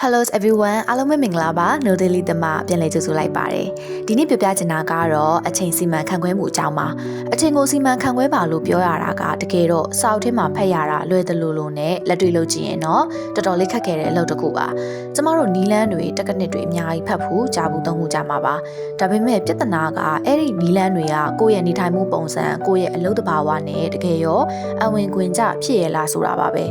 Hello everyone အားလုံးပဲမင်္ဂလာပါ No Daily တမပြန်လည်ကြိုဆိုလိုက်ပါတယ်ဒီနေ့ပြပြချင်တာကတော့အချိန်စီမံခန့်ခွဲမှုအကြောင်းပါအချိန်ကိုစီမံခန့်ခွဲပါလို့ပြောရတာကတကယ်တော့စာအုပ်ထဲမှာဖတ်ရတာလွယ်တယ်လို့နဲ့လက်တွေ့လုပ်ကြည့်ရင်တော့တော်တော်လေးခက်ခဲတဲ့အလုပ်တစ်ခုပါကျမတို့နီလန်းတွေတက္ကနစ်တွေအများကြီးဖတ်ဖို့ကြားဘူးသုံးမှုကြမှာပါဒါပေမဲ့ပြဿနာကအဲ့ဒီနီလန်းတွေကကိုယ့်ရဲ့နေထိုင်မှုပုံစံကိုယ့်ရဲ့အလုပ်တဘာဝနဲ့တကယ်ရောအဝင်ခွင်ကြဖြစ်ရလားဆိုတာပါပဲ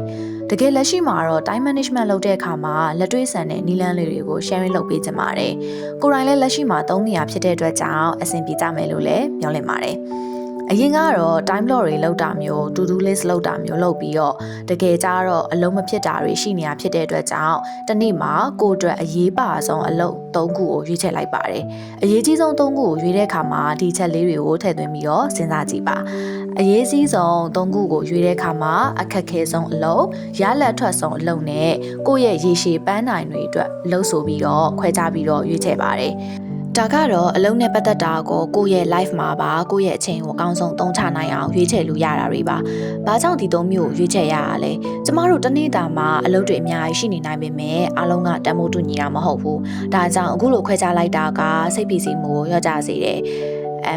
တကယ်လက်ရှိမှာတော့ time management လုပ်တဲ့အခါမှာလက်တွေ့ဆန်တဲ့နည်းလမ်းလေးတွေကို sharing လုပ်ပေးချင်ပါတယ်။ကိုယ်တိုင်လည်းလက်ရှိမှာသုံးနေရဖြစ်တဲ့အတွက်ကြောင့်အဆင်ပြေကြမယ်လို့လည်းမျှော်လင့်ပါတယ်။အရင်ကတော့ time block တွေလုပ်တာမျိုး to do list လုပ်တာမျိုးလုပ်ပြီးတော့တကယ်ကြတော့အလုံးမဖြစ်တာတွေရှိနေတာဖြစ်တဲ့အတွက်ကြောင့်တနေ့မှာကိုယ်အတွက်အရေးပါဆုံးအလုပ်၃ခုကိုရွေးချယ်လိုက်ပါတယ်။အရေးကြီးဆုံး၃ခုကိုရွေးတဲ့အခါမှာဒီချက်လေးတွေကိုထည့်သွင်းပြီးတော့စဉ်းစားကြည့်ပါ။အရေးကြီးဆုံး၃ခုကိုရွေးတဲ့အခါမှာအခက်ခဲဆုံးအလုပ်ရလက်ထွက်ဆုံးအလုပ်နဲ့ကိုယ့်ရဲ့ရေရှည်ပန်းနိုင်တွေအတွက်လှုပ်ဆိုပြီးတော့ခွဲခြားပြီးတော့ရွေးချယ်ပါတယ်ဒါကတော့အလုံးနဲ့ပတ်သက်တာကိုကိုယ့်ရဲ့ life မှာပါကိုယ့်ရဲ့အချိန်ကိုအကောင်းဆုံးသုံးချနိုင်အောင်ရွေးချယ်လို့ရတာတွေပါ။ဘာကြောင့်ဒီသုံးမျိုးကိုရွေးချယ်ရတာလဲ။ကျမတို့တနေ့တာမှာအလုပ်တွေအများကြီးရှိနေနိုင်ပေမဲ့အားလုံးကတန်ဖိုးတူညီတာမဟုတ်ဘူး။ဒါကြောင့်အခုလိုခွဲခြားလိုက်တာကစိတ်ပီစီမှုကိုလျော့ကျစေတယ်။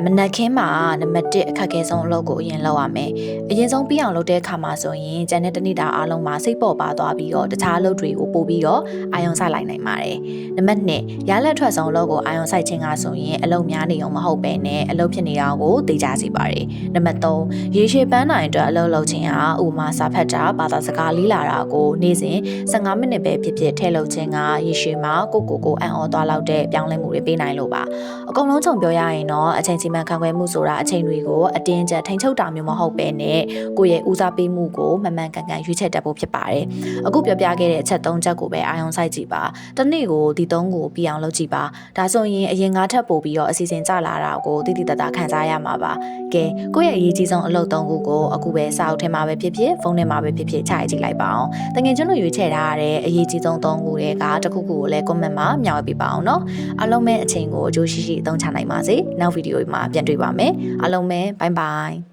မနက်ခင်းမှာနံပါတ်1အခက်အခဲဆုံးအလုပ်ကိုအရင်လုပ်ရမယ်။အရင်ဆုံးပြီးအောင်လုပ်တဲ့အခါမှာဆိုရင်ကျန်တဲ့တနေ့တာအားလုံးမှာစိတ်ပေါ်ပါသွားပြီးတော့တခြားအလုပ်တွေကိုပို့ပြီးတော့အာရုံစိုက်လိုက်နိုင်ပါတယ်။နံပါတ်2ရလက်ထွက်ဆုံးအလုပ်ကိုအာရုံစိုက်ခြင်းကဆိုရင်အလုပ်များနေအောင်မဟုတ်ပဲနဲ့အလုပ်ဖြစ်နေတာကိုသိကြစေပါတယ်။နံပါတ်3ရေရှည်ပန်းနိုင်အတွက်အလုပ်လုပ်ခြင်းဟာဥပမာစာဖတ်တာဘာသာစကားလေ့လာတာကိုနေ့စဉ်15မိနစ်ပဲဖြစ်ဖြစ်ထည့်လုပ်ခြင်းကရေရှည်မှာကိုအံ့ဩသွားလောက်တဲ့ပြောင်းလဲမှုတွေပေးနိုင်လို့ပါ။အကုန်လုံးခြုံပြောရရင်တော့အချိန်စီမံခန့်ခွဲမှုဆိုတာအချိန်တွေကိုအတင်းကျပ်ထိန်းချုပ်တာမျိုးမဟုတ်ပဲနဲ့ကိုယ့်ရဲ့ဦးစားပေးမှုကိုမှန်မှန်ကန်ကန်ရွေးချယ်တတ်ဖို့ဖြစ်ပါတယ်။အခုပြောပြခဲ့တဲ့အချက်၃ချက်ကိုပဲအာရုံစိုက်ကြည့်ပါ။တစ်နေ့ကိုဒီ၃ကိုပြအောင်လုပ်ကြည့်ပါ။ဒါဆိုရင်အရင်ငါထပ်ပို့ပြီးတော့အစီအစဉ်ကျလာတာကိုတိတိတတ်ခံစားရမှာပါ။ကဲကိုယ့်ရဲ့အရေးကြီးဆုံးအလုပ်၃ခုကိုအခုပဲစာအုပ်ထဲမှာပဲဖြစ်ဖြစ်ဖုန်းထဲမှာပဲဖြစ်ဖြစ်ချကြည့်လိုက်ပါအောင်။တကယ်ကျွန်းတို့ရွေးချယ်ထားတဲ့အရေးကြီးဆုံး၃ခုတွေကတစ်ခုခုကိုလည်း comment မှာမျှဝေပေးပါအောင်နော်။အားလုံးပဲအချိန်ကိုအကျိုးရှိရှိအသုံးချနိုင်ပါစေ။နောက်ဗီဒီယိုမှာပြန်တွေ့ပါမယ်အားလုံးပဲ bye bye